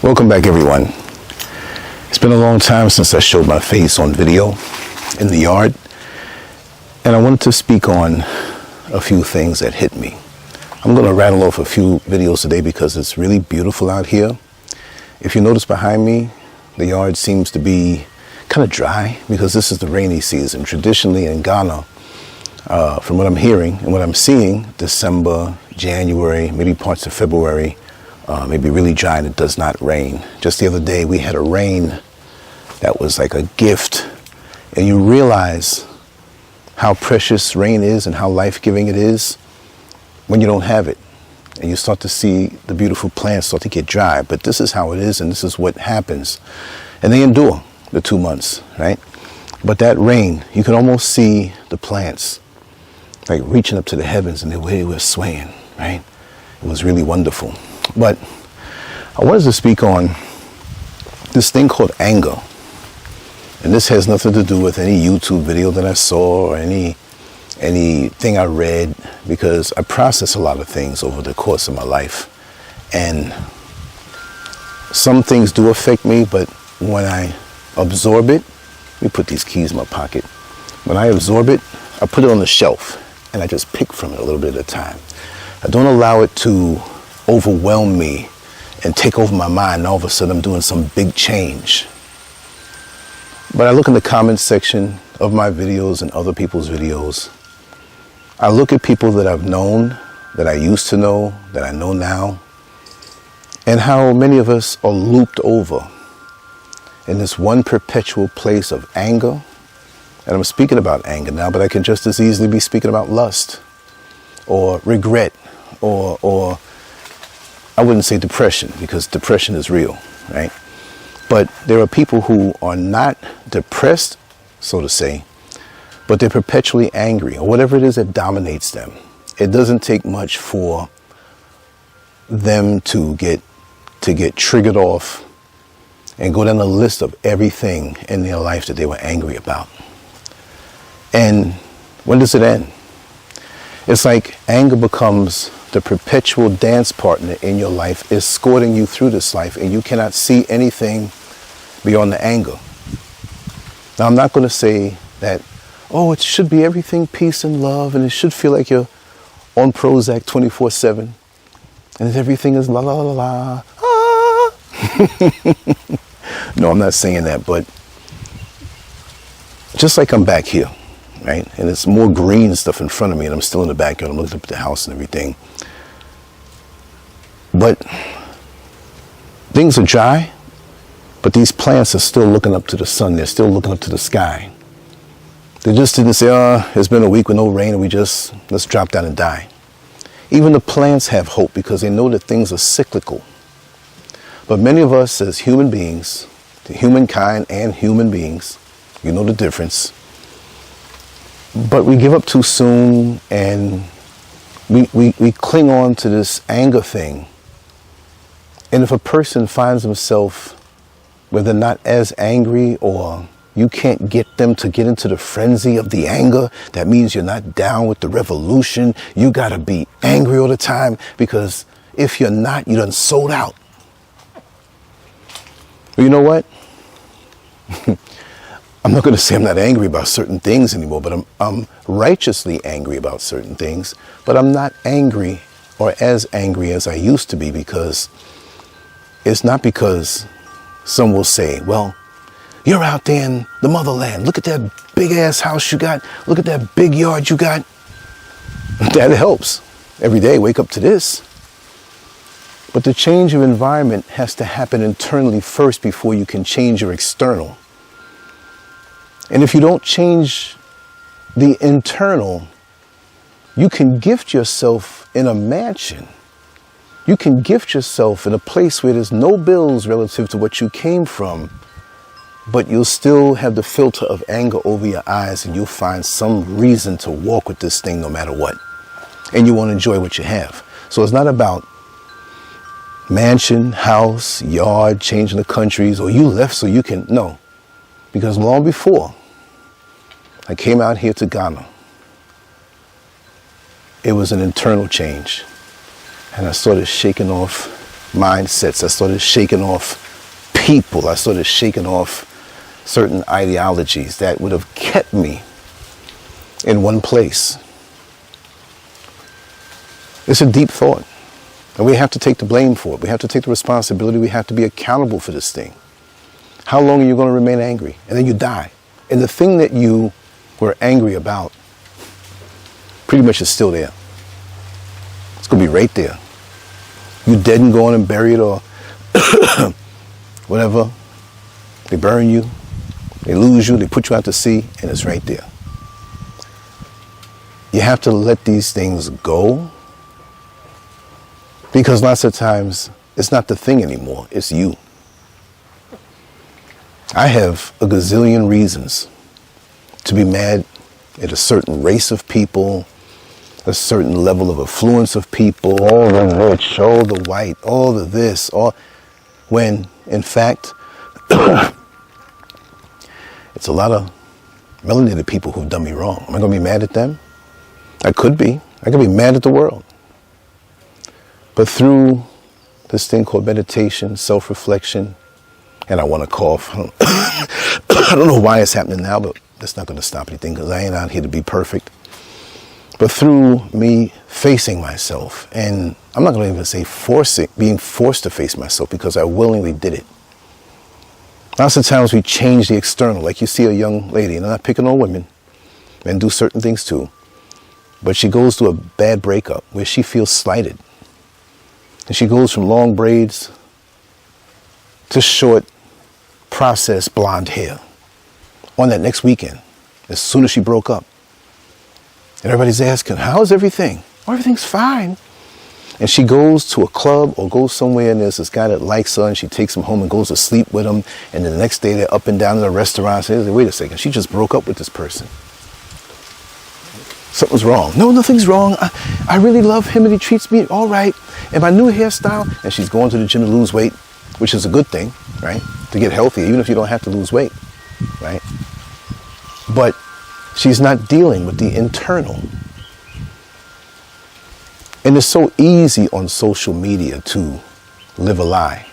Welcome back, everyone. It's been a long time since I showed my face on video in the yard, and I wanted to speak on a few things that hit me. I'm going to rattle off a few videos today because it's really beautiful out here. If you notice behind me, the yard seems to be kind of dry because this is the rainy season. Traditionally in Ghana, from what I'm hearing and what I'm seeing, December, January, maybe parts of February, may be really dry and it does not rain. Just the other day we had a rain that was like a gift, and you realize how precious rain is and how life-giving it is when you don't have it, and you start to see the beautiful plants start to get dry. But this is how it is, and this is what happens, and they endure the 2 months, right? But that rain, you can almost see the plants like reaching up to the heavens and the way they were swaying, right? It was really wonderful. But I wanted to speak on this thing called anger. And this has nothing to do with any YouTube video that I saw or anything I read, because I process a lot of things over the course of my life. And some things do affect me, but when I absorb it, let me put these keys in my pocket. When I absorb it, I put it on the shelf and I just pick from it a little bit at a time. I don't allow it to overwhelm me and take over my mind, and all of a sudden I'm doing some big change. But I look in the comments section of my videos and other people's videos. I look at people that I've known, that I used to know, that I know now, and how many of us are looped over in this one perpetual place of anger. And I'm speaking about anger now, but I can just as easily be speaking about lust or regret or I wouldn't say depression, because depression is real, right? But there are people who are not depressed, so to say, but they're perpetually angry, or whatever it is that dominates them. It doesn't take much for them to get triggered off and go down the list of everything in their life that they were angry about. And when does it end? It's like anger becomes the perpetual dance partner in your life, escorting you through this life, and you cannot see anything beyond the anger. Now, I'm not going to say that, oh, it should be everything peace and love, and it should feel like you're on Prozac 24/7, and everything is la la la la. Ah. No, I'm not saying that, but just like I'm back here, right? And it's more green stuff in front of me, and I'm still in the backyard. I'm looking up at the house and everything. But things are dry, but these plants are still looking up to the sun. They're still looking up to the sky. They just didn't say, oh, it's been a week with no rain, and let's drop down and die. Even the plants have hope because they know that things are cyclical. But many of us as human beings, the humankind and human beings, you know the difference, but we give up too soon, and we cling on to this anger thing. And if a person finds himself where they're not as angry, or you can't get them to get into the frenzy of the anger, that means you're not down with the revolution. You got to be angry all the time, because if you're not, you done sold out. Well, you know what? I'm not going to say I'm not angry about certain things anymore, but I'm righteously angry about certain things, but I'm not angry or as angry as I used to be, because it's not because some will say, well, you're out there in the motherland. Look at that big ass house you got. Look at that big yard you got. That helps. Every day, wake up to this. But the change of environment has to happen internally first before you can change your external. And if you don't change the internal, you can gift yourself in a mansion. You can gift yourself in a place where there's no bills relative to what you came from, but you'll still have the filter of anger over your eyes, and you'll find some reason to walk with this thing no matter what. And you won't enjoy what you have. So it's not about mansion, house, yard, changing the countries, or you left so you can, no. Because long before I came out here to Ghana, it was an internal change. And I started shaking off mindsets. I started shaking off people. I started shaking off certain ideologies that would have kept me in one place. It's a deep thought. And we have to take the blame for it. We have to take the responsibility. We have to be accountable for this thing. How long are you going to remain angry? And then you die. And the thing that you were angry about pretty much is still there. It's going to be right there. You dead and gone and buried or whatever. They burn you. They lose you. They put you out to sea. And it's right there. You have to let these things go. Because lots of times, it's not the thing anymore. It's you. I have a gazillion reasons to be mad at a certain race of people, a certain level of affluence of people, all the rich, all the white, all the this, all, when, in fact, it's a lot of melanated people who've done me wrong. Am I going to be mad at them? I could be. I could be mad at the world. But through this thing called meditation, self-reflection, and I want to cough. I don't know why it's happening now, but that's not going to stop anything because I ain't out here to be perfect. But through me facing myself, and I'm not going to even say being forced to face myself because I willingly did it. Lots of times we change the external, like you see a young lady, and I'm not picking on women, men do certain things too, but she goes through a bad breakup where she feels slighted. And she goes from long braids to short, processed blonde hair on that next weekend, as soon as she broke up. And everybody's asking, how's everything? Oh, everything's fine. And she goes to a club or goes somewhere and there's this guy that likes her and she takes him home and goes to sleep with him. And then the next day they're up and down in the restaurant. Say, wait a second, she just broke up with this person. Something's wrong. No, nothing's wrong. I really love him and he treats me all right. And my new hairstyle, and she's going to the gym to lose weight, which is a good thing, right? To get healthy, even if you don't have to lose weight, right? But she's not dealing with the internal. And it's so easy on social media to live a lie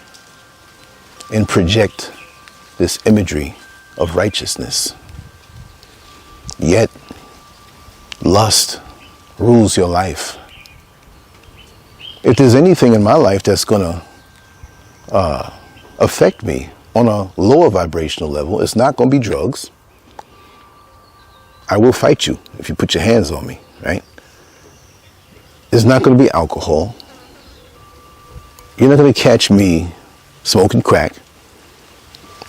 and project this imagery of righteousness. Yet, lust rules your life. If there's anything in my life that's going to affect me on a lower vibrational level, it's not going to be drugs. I will fight you if you put your hands on me, right? It's not going to be alcohol. You're not going to catch me smoking crack.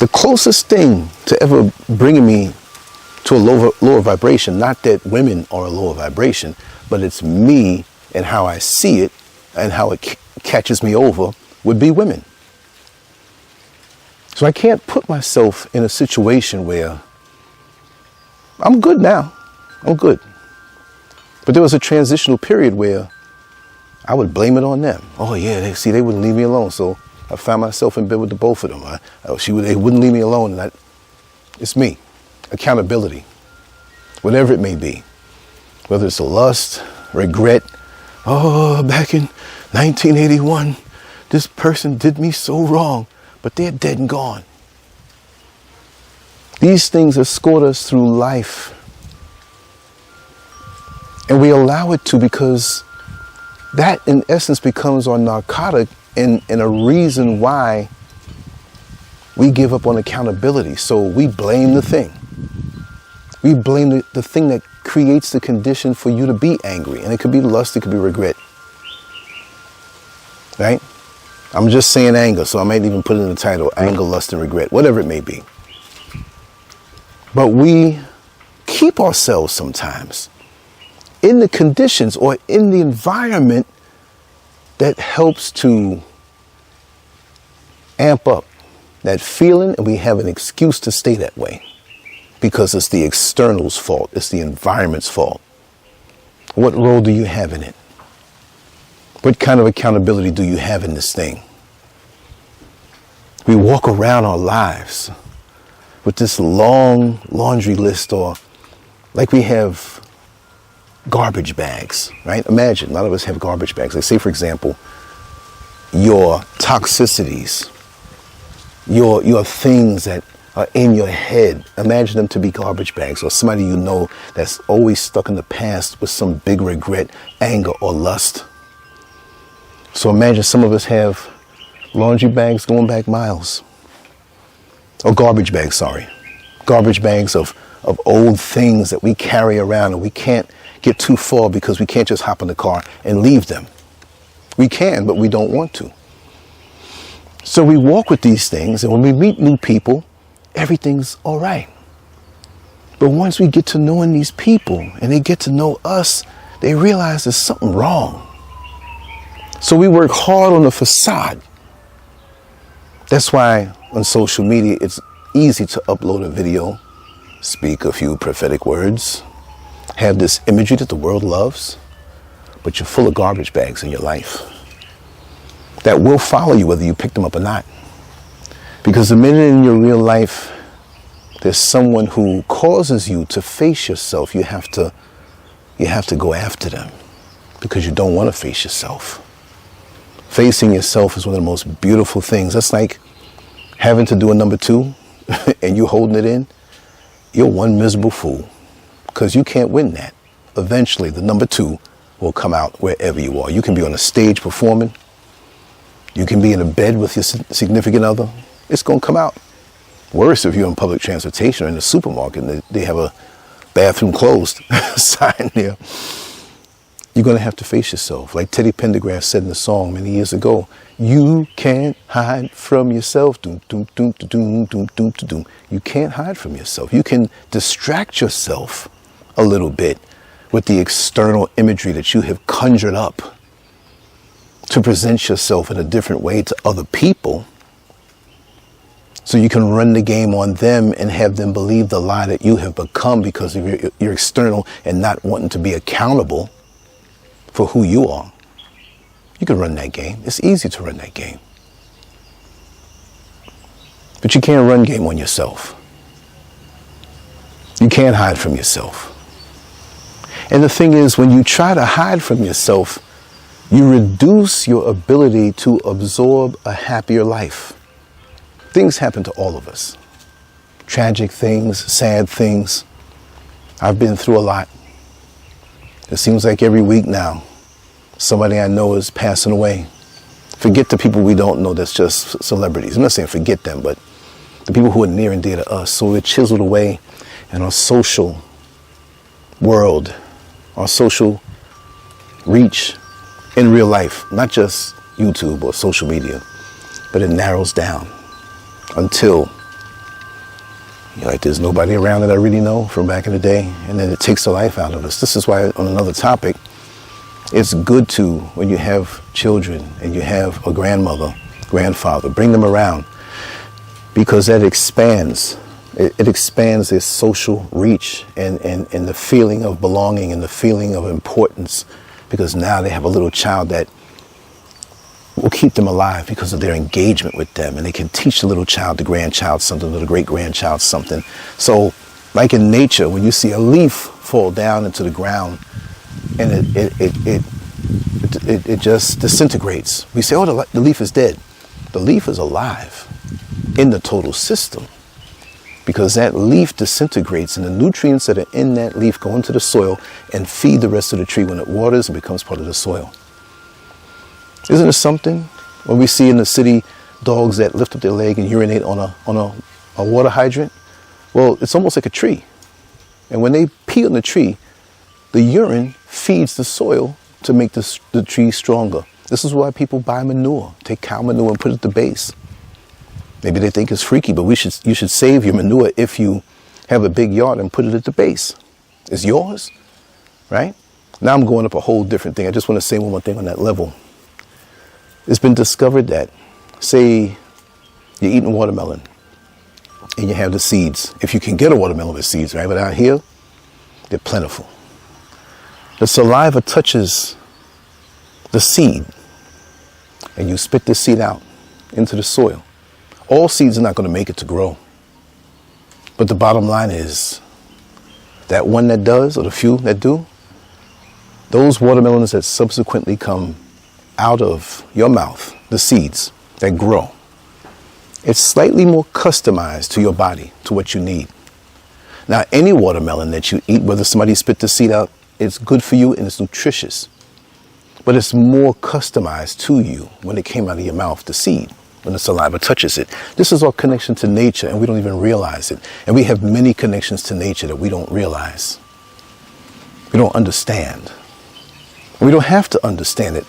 The closest thing to ever bringing me to a lower vibration, not that women are a lower vibration, but it's me and how I see it and how it catches me over would be women. So I can't put myself in a situation where I'm good now. I'm good. But there was a transitional period where I would blame it on them. Oh yeah, they wouldn't leave me alone. So I found myself in bed with the both of them. They wouldn't leave me alone. And it's me. Accountability. Whatever it may be. Whether it's a lust, regret. Oh, back in 1981, this person did me so wrong, but they're dead and gone. These things escort us through life. And we allow it to because that in essence becomes our narcotic and a reason why we give up on accountability. So we blame the thing. We blame the thing that creates the condition for you to be angry. And it could be lust, it could be regret. Right? I'm just saying anger, so I might even put it in the title, anger, lust, and regret, whatever it may be. But we keep ourselves sometimes in the conditions or in the environment that helps to amp up that feeling, and we have an excuse to stay that way because it's the external's fault. It's the environment's fault. What role do you have in it? What kind of accountability do you have in this thing? We walk around our lives with this long laundry list, or like we have garbage bags, right? Imagine, a lot of us have garbage bags. Like say, for example, your toxicities, your things that are in your head. Imagine them to be garbage bags, or somebody you know that's always stuck in the past with some big regret, anger, or lust. So imagine some of us have laundry bags going back miles. Or garbage bags, sorry. Garbage bags of old things that we carry around, and we can't get too far because we can't just hop in the car and leave them. We can, but we don't want to. So we walk with these things, and when we meet new people, everything's all right. But once we get to knowing these people and they get to know us, they realize there's something wrong. So we work hard on the facade. That's why on social media, it's easy to upload a video, speak a few prophetic words, have this imagery that the world loves, but you're full of garbage bags in your life that will follow you whether you pick them up or not. Because the minute in your real life there's someone who causes you to face yourself, you have to go after them, because you don't want to face yourself. Facing yourself is one of the most beautiful things. That's like having to do a number 2 and you holding it in. You're one miserable fool, because you can't win that. Eventually the number 2 will come out wherever you are. You can be on a stage performing. You can be in a bed with your significant other. It's going to come out. Worse if you're in public transportation or in the supermarket and they have a bathroom closed sign there. You're going to have to face yourself. Like Teddy Pendergrass said in the song many years ago, you can't hide from yourself. Doom, doom, doom, doom, doom, doom, doom. You can't hide from yourself. You can distract yourself a little bit with the external imagery that you have conjured up to present yourself in a different way to other people, so you can run the game on them and have them believe the lie that you have become because of your external and not wanting to be accountable for who you are. You can run that game. It's easy to run that game. But you can't run game on yourself. You can't hide from yourself. And the thing is, when you try to hide from yourself, you reduce your ability to absorb a happier life. Things happen to all of us. Tragic things, sad things. I've been through a lot. It seems like every week now, somebody I know is passing away. Forget the people we don't know that's just celebrities. I'm not saying forget them, but the people who are near and dear to us. So we're chiseled away in our social world, our social reach in real life, not just YouTube or social media, but it narrows down until there's nobody around that I really know from back in the day, and then it takes the life out of us. This is why, on another topic, it's good to, when you have children and you have a grandmother, grandfather, bring them around, because that expands. It expands their social reach and the feeling of belonging and the feeling of importance, because now they have a little child that will keep them alive because of their engagement with them, and they can teach the little child, the grandchild something, or the great-grandchild something. So, like in nature, when you see a leaf fall down into the ground and it just disintegrates, we say, oh, the leaf is dead. The leaf is alive in the total system, because that leaf disintegrates and the nutrients that are in that leaf go into the soil and feed the rest of the tree when it waters and becomes part of the soil. Isn't it something when we see in the city dogs that lift up their leg and urinate on a water hydrant? Well, it's almost like a tree. And when they pee on the tree, the urine feeds the soil to make the tree stronger. This is why people buy manure, take cow manure and put it at the base. Maybe they think it's freaky, but you should save your manure if you have a big yard and put it at the base. It's yours, right? Now I'm going up a whole different thing. I just want to say one more thing on that level. It's been discovered that, say, you're eating watermelon and you have the seeds. If you can get a watermelon with seeds, right? But out here, they're plentiful. The saliva touches the seed and you spit the seed out into the soil. All seeds are not going to make it to grow. But the bottom line is that one that does, or the few that do, those watermelons that subsequently come out of your mouth, the seeds that grow. It's slightly more customized to your body, to what you need. Now, any watermelon that you eat, whether somebody spit the seed out, it's good for you and it's nutritious. But it's more customized to you when it came out of your mouth, the seed, when the saliva touches it. This is our connection to nature, and we don't even realize it. And we have many connections to nature that we don't realize. We don't understand. And we don't have to understand it.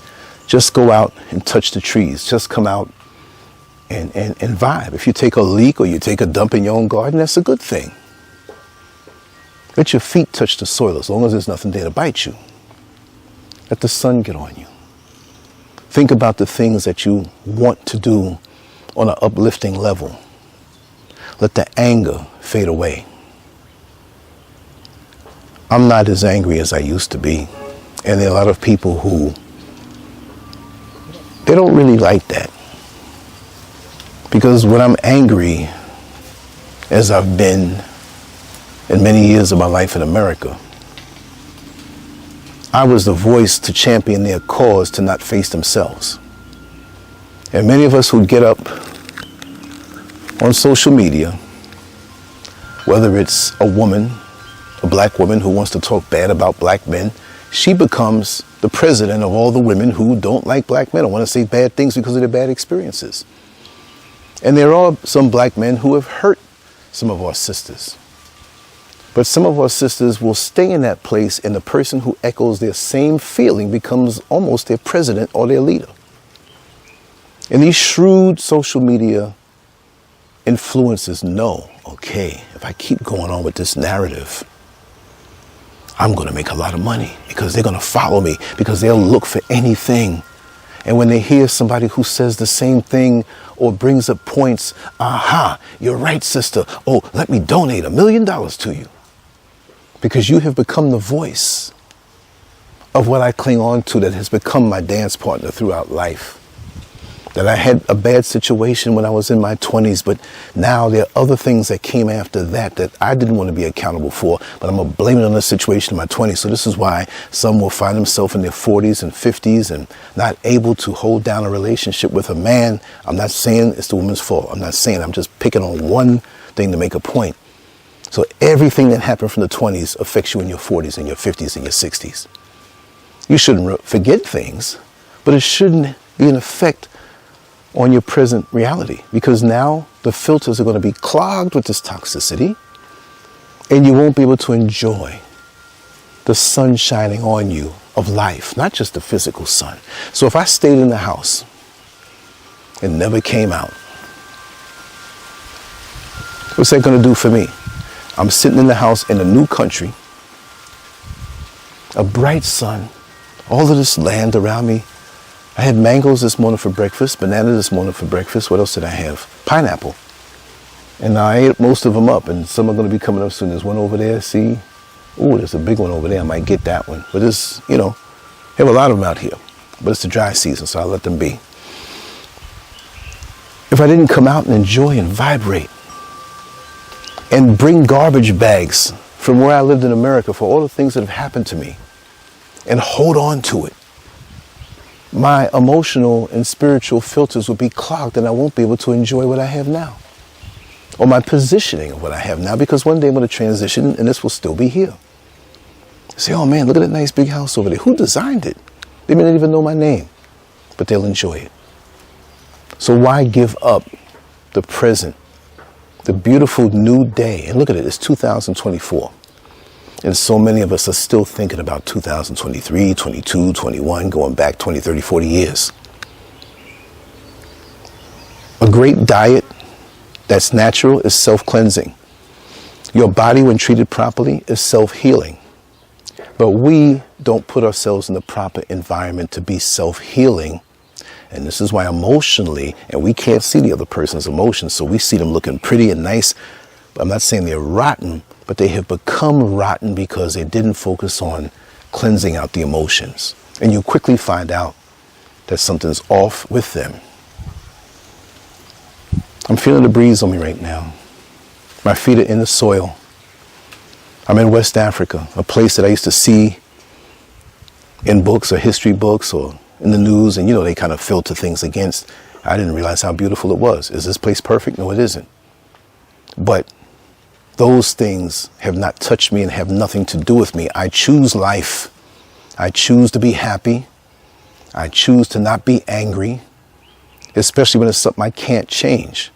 Just go out and touch the trees. Just come out and vibe. If you take a leak or you take a dump in your own garden, that's a good thing. Let your feet touch the soil as long as there's nothing there to bite you. Let the sun get on you. Think about the things that you want to do on an uplifting level. Let the anger fade away. I'm not as angry as I used to be. And there are a lot of people who, they don't really like that. Because when I'm angry, as I've been in many years of my life in America, I was the voice to champion their cause to not face themselves. And many of us who get up on social media, whether it's a woman, a black woman who wants to talk bad about black men, she becomes the president of all the women who don't like black men or want to say bad things because of their bad experiences. And there are some black men who have hurt some of our sisters. But some of our sisters will stay in that place, and the person who echoes their same feeling becomes almost their president or their leader. And these shrewd social media influencers know, okay, if I keep going on with this narrative, I'm going to make a lot of money because they're going to follow me, because they'll look for anything. And when they hear somebody who says the same thing or brings up points, aha, you're right, sister. Oh, let me donate $1 million to you. Because you have become the voice of what I cling on to that has become my dance partner throughout life. That I had a bad situation when I was in my 20s, but now there are other things that came after that that I didn't want to be accountable for, but I'm going to blame it on the situation in my 20s. So this is why some will find themselves in their 40s and 50s and not able to hold down a relationship with a man. I'm not saying it's the woman's fault. I'm not saying, I'm just picking on one thing to make a point. So everything that happened from the 20s affects you in your 40s and your 50s and your 60s. You shouldn't forget things, but it shouldn't be an effect on your present reality, because now the filters are going to be clogged with this toxicity and you won't be able to enjoy the sun shining on you of life, not just the physical sun. So if I stayed in the house and never came out, what's that going to do for me? I'm sitting in the house in a new country, a bright sun, all of this land around me. I had mangoes this morning for breakfast, banana this morning for breakfast. What else did I have? Pineapple. And I ate most of them up, and some are going to be coming up soon. There's one over there, see? Ooh, there's a big one over there. I might get that one. But there's, you know, have a lot of them out here. But it's the dry season, so I'll let them be. If I didn't come out and enjoy and vibrate and bring garbage bags from where I lived in America for all the things that have happened to me and hold on to it, my emotional and spiritual filters will be clogged and I won't be able to enjoy what I have now, or my positioning of what I have now, because one day I'm going to transition and this will still be here. Say, oh man, look at that nice big house over there. Who designed it? They may not even know my name, but they'll enjoy it. So why give up the present, the beautiful new day? And look at it, it's 2024. And so many of us are still thinking about 2023, 22, 21, going back 20, 30, 40 years. A great diet that's natural is self-cleansing. Your body, when treated properly, is self-healing. But we don't put ourselves in the proper environment to be self-healing. And this is why emotionally, and we can't see the other person's emotions, so we see them looking pretty and nice. But I'm not saying they're rotten, but they have become rotten because they didn't focus on cleansing out the emotions. And you quickly find out that something's off with them. I'm feeling the breeze on me right now. My feet are in the soil. I'm in West Africa, a place that I used to see in books or history books or in the news, and they kind of filter things against. I didn't realize how beautiful it was. Is this place perfect? No, it isn't. But those things have not touched me and have nothing to do with me. I choose life. I choose to be happy. I choose to not be angry, especially when it's something I can't change.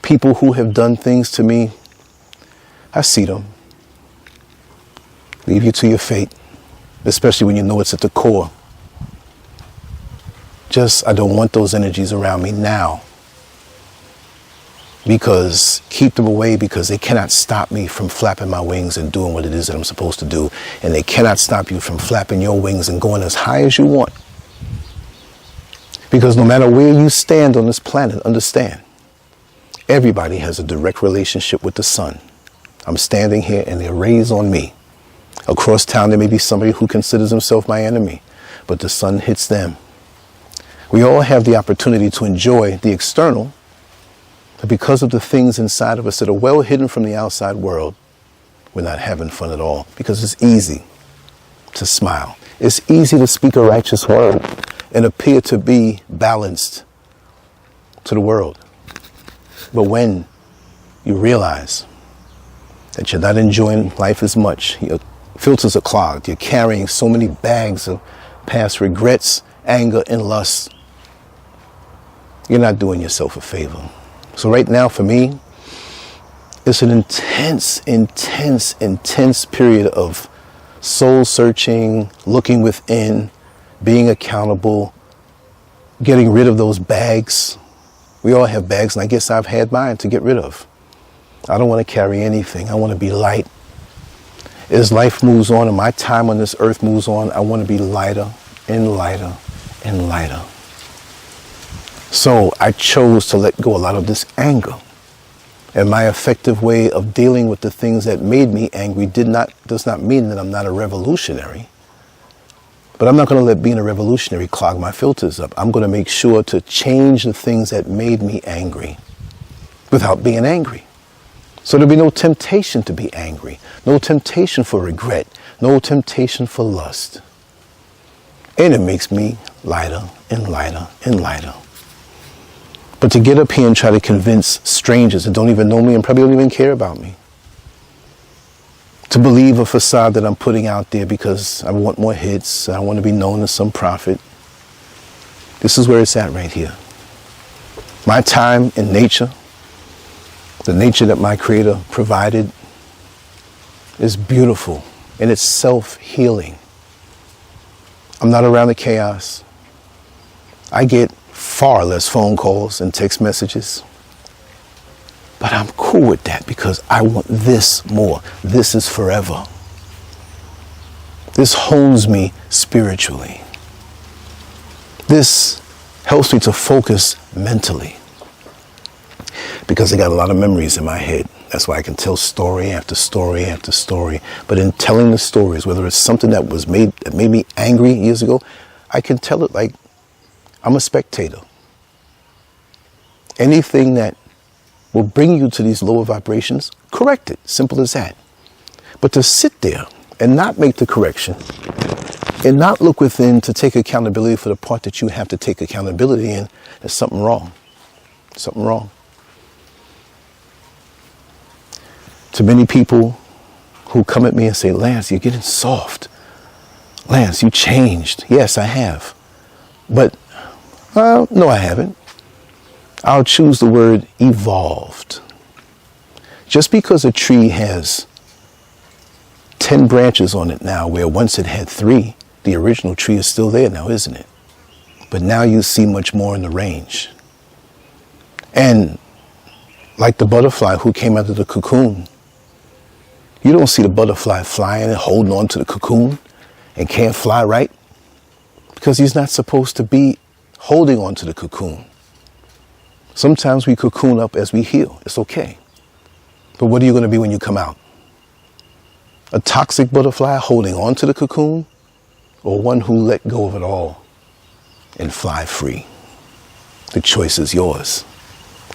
People who have done things to me, I see them. Leave you to your fate, especially when you know it's at the core. I don't want those energies around me now. Because keep them away, because they cannot stop me from flapping my wings and doing what it is that I'm supposed to do. And they cannot stop you from flapping your wings and going as high as you want. Because no matter where you stand on this planet, understand, everybody has a direct relationship with the sun. I'm standing here and they're rays on me. Across town, there may be somebody who considers himself my enemy, but the sun hits them. We all have the opportunity to enjoy the external, but because of the things inside of us that are well hidden from the outside world, we're not having fun at all. Because it's easy to smile. It's easy to speak a righteous word and appear to be balanced to the world. But when you realize that you're not enjoying life as much, your filters are clogged, you're carrying so many bags of past regrets, anger, and lust, you're not doing yourself a favor. So right now for me, it's an intense period of soul searching, looking within, being accountable, getting rid of those bags. We all have bags, and I guess I've had mine to get rid of. I don't want to carry anything. I want to be light. As life moves on and my time on this earth moves on, I want to be lighter and lighter and lighter. So I chose to let go a lot of this anger. And my effective way of dealing with the things that made me angry does not mean that I'm not a revolutionary. But I'm not going to let being a revolutionary clog my filters up. I'm going to make sure to change the things that made me angry without being angry. So there'll be no temptation to be angry, no temptation for regret, no temptation for lust. And it makes me lighter and lighter and lighter. But to get up here and try to convince strangers that don't even know me and probably don't even care about me, to believe a facade that I'm putting out there because I want more hits, I want to be known as some prophet, this is where it's at right here. My time in nature, the nature that my Creator provided, is beautiful and it's self-healing. I'm not around the chaos. I get far less phone calls and text messages. But I'm cool with that because I want this more. This is forever. This hones me spiritually. This helps me to focus mentally. Because I got a lot of memories in my head. That's why I can tell story after story after story. But in telling the stories, whether it's something that made me angry years ago, I can tell it like I'm a spectator. Anything that will bring you to these lower vibrations, correct it. Simple as that. But to sit there and not make the correction and not look within to take accountability for the part that you have to take accountability in, there's something wrong. Something wrong. To many people who come at me and say, Lance, you're getting soft. Lance, you changed. Yes, I have. But, no, I haven't. I'll choose the word evolved. Just because a tree has 10 branches on it now, where once it had 3, the original tree is still there now, isn't it? But now you see much more in the range. And like the butterfly who came out of the cocoon, you don't see the butterfly flying and holding on to the cocoon and can't fly right because he's not supposed to be holding on to the cocoon. Sometimes we cocoon up as we heal. It's okay. But what are you going to be when you come out? A toxic butterfly holding on to the cocoon, or one who let go of it all and fly free? The choice is yours.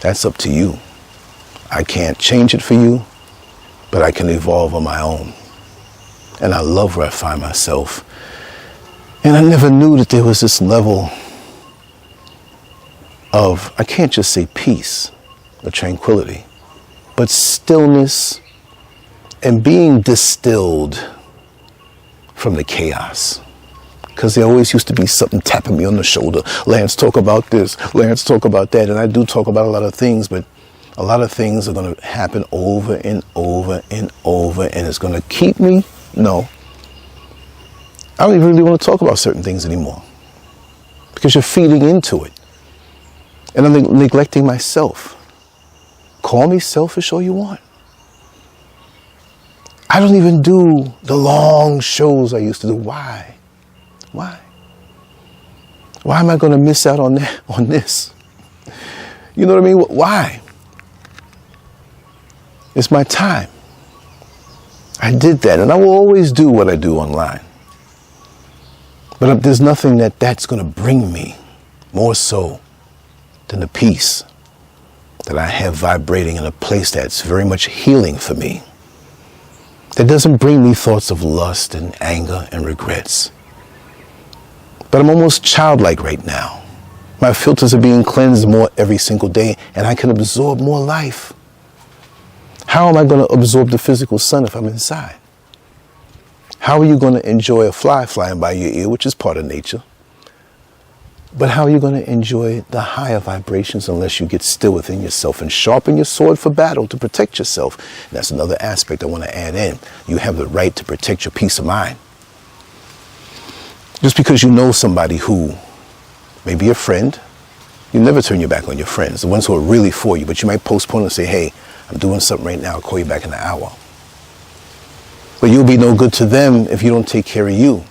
That's up to you. I can't change it for you, but I can evolve on my own. And I love where I find myself. And I never knew that there was this level of, I can't just say peace or tranquility, but stillness and being distilled from the chaos. Because there always used to be something tapping me on the shoulder. Lance, talk about this. Lance, talk about that. And I do talk about a lot of things, but a lot of things are going to happen over and over and over. And it's going to keep me, no. I don't even really want to talk about certain things anymore. Because you're feeding into it. And I'm neglecting myself. Call me selfish all you want. I don't even do the long shows I used to do. Why? Why? Why am I going to miss out on that, on this? You know what I mean? Why? It's my time. I did that, and I will always do what I do online. But there's nothing that's going to bring me more so than the peace that I have vibrating in a place that's very much healing for me. That doesn't bring me thoughts of lust and anger and regrets. But I'm almost childlike right now. My filters are being cleansed more every single day, and I can absorb more life. How am I going to absorb the physical sun if I'm inside? How are you going to enjoy a fly flying by your ear, which is part of nature? But how are you going to enjoy the higher vibrations unless you get still within yourself and sharpen your sword for battle to protect yourself? And that's another aspect I want to add in. You have the right to protect your peace of mind. Just because you know somebody who may be a friend, you never turn your back on your friends, the ones who are really for you, but you might postpone and say, hey, I'm doing something right now, I'll call you back in an hour. But you'll be no good to them if you don't take care of you.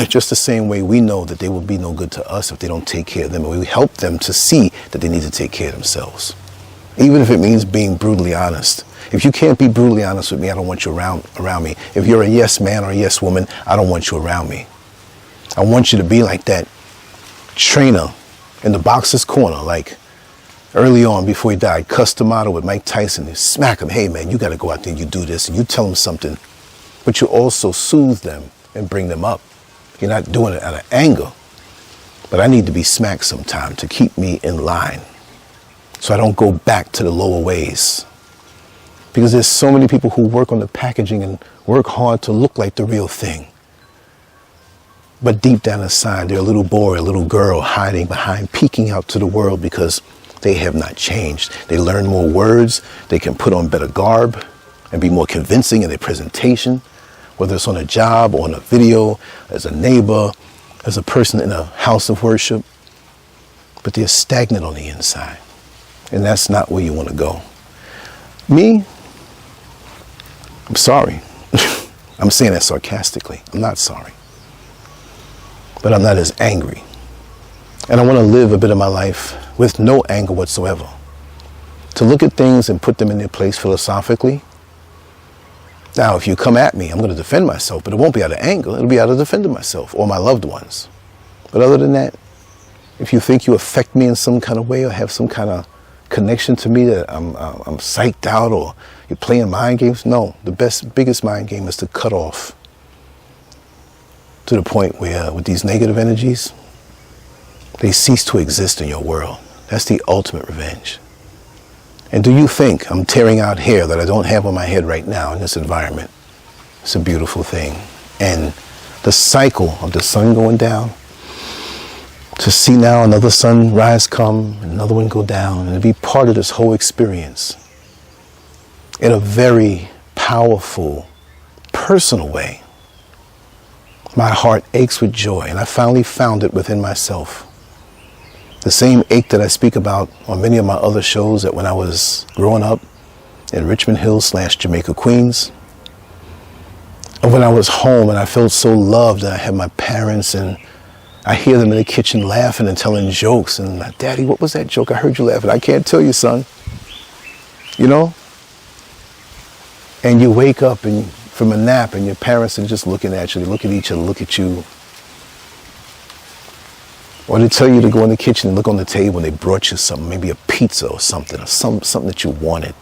Just the same way we know that they will be no good to us if they don't take care of them. And we help them to see that they need to take care of themselves. Even if it means being brutally honest. If you can't be brutally honest with me, I don't want you around me. If you're a yes man or a yes woman, I don't want you around me. I want you to be like that trainer in the boxer's corner, like early on before he died, Customato with Mike Tyson. You smack him, hey man, you got to go out there and you do this, and you tell them something. But you also soothe them and bring them up. You're not doing it out of anger. But I need to be smacked sometime to keep me in line, so I don't go back to the lower ways. Because there's so many people who work on the packaging and work hard to look like the real thing. But deep down inside, they're a little boy, a little girl hiding behind, peeking out to the world because they have not changed. They learn more words, they can put on better garb and be more convincing in their presentation, whether it's on a job or on a video, as a neighbor, as a person in a house of worship. But they're stagnant on the inside. And that's not where you want to go. Me, I'm sorry. I'm saying that sarcastically. I'm not sorry. But I'm not as angry. And I want to live a bit of my life with no anger whatsoever. To look at things and put them in their place philosophically. Now, if you come at me, I'm going to defend myself, but it won't be out of anger. It'll be out of defending myself or my loved ones. But other than that, if you think you affect me in some kind of way or have some kind of connection to me that I'm psyched out or you're playing mind games, no. The biggest mind game is to cut off to the point where with these negative energies, they cease to exist in your world. That's the ultimate revenge. And do you think I'm tearing out hair that I don't have on my head right now in this environment? It's a beautiful thing. And the cycle of the sun going down, to see now another sunrise come, another one go down, and to be part of this whole experience in a very powerful, personal way. My heart aches with joy, and I finally found it within myself. The same ache that I speak about on many of my other shows, that when I was growing up in Richmond Hill / Jamaica, Queens, and when I was home and I felt so loved, and I had my parents and I hear them in the kitchen laughing and telling jokes, and Daddy, what was that joke? I heard you laughing. I can't tell you, son. You know? And you wake up from a nap and your parents are just looking at you. They look at each other, look at you. Or they tell you to go in the kitchen and look on the table and they brought you something, maybe a pizza or something, or something that you wanted.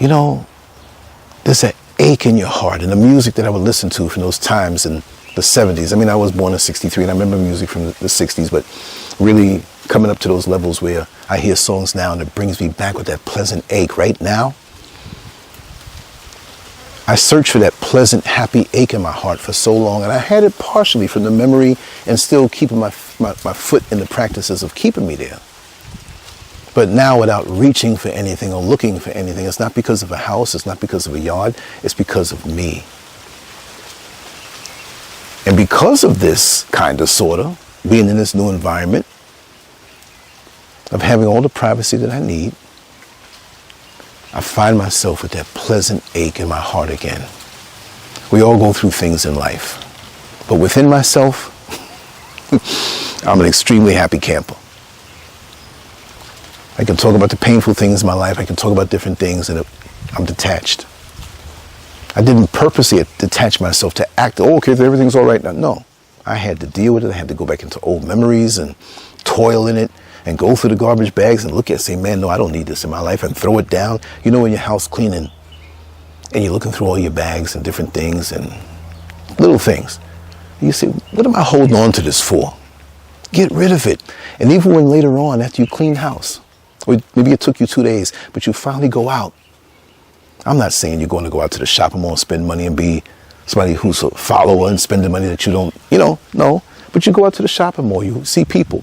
You know, there's an ache in your heart, and the music that I would listen to from those times in the 70s. I mean, I was born in 63, and I remember music from the 60s, but really coming up to those levels where I hear songs now and it brings me back with that pleasant ache right now. I searched for that pleasant, happy ache in my heart for so long, and I had it partially from the memory and still keeping my foot in the practices of keeping me there. But now, without reaching for anything or looking for anything, it's not because of a house, it's not because of a yard, it's because of me. And because of this kind of, sort of, being in this new environment, of having all the privacy that I need, I find myself with that pleasant ache in my heart again. We all go through things in life, but within myself, I'm an extremely happy camper. I can talk about the painful things in my life, I can talk about different things, and I'm detached. I didn't purposely detach myself to act, oh, okay, everything's all right now. No, I had to deal with it. I had to go back into old memories and toil in it and go through the garbage bags and look at it and say, man, no, I don't need this in my life, and throw it down. You know, when your house cleaning and you're looking through all your bags and different things and little things, and you say, what am I holding on to this for? Get rid of it. And even when later on, after you clean house, or maybe it took you 2 days, but you finally go out. I'm not saying you're going to go out to the shopping mall and spend money and be somebody who's a follower and spend the money that you don't, no. But you go out to the shopping mall, you see people.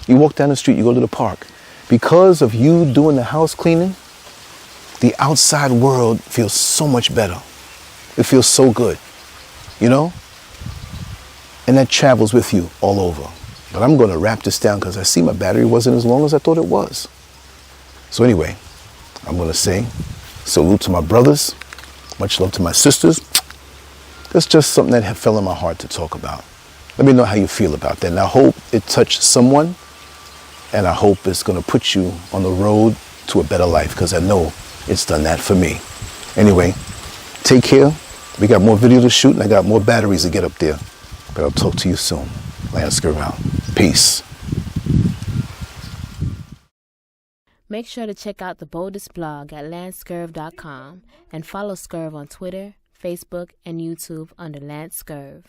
You walk down the street, you go to the park. Because of you doing the house cleaning, the outside world feels so much better. It feels so good, And that travels with you all over. But I'm going to wrap this down because I see my battery wasn't as long as I thought it was. So anyway, I'm going to say salute to my brothers. Much love to my sisters. That's just something that fell in my heart to talk about. Let me know how you feel about that. And I hope it touched someone. And I hope it's going to put you on the road to a better life, because I know it's done that for me. Anyway, take care. We got more video to shoot, and I got more batteries to get up there. But I'll talk to you soon. LANCESCURV out. Peace. Make sure to check out the boldest blog at LANCESCURV.com and follow SCURV on Twitter, Facebook, and YouTube under LANCESCURV.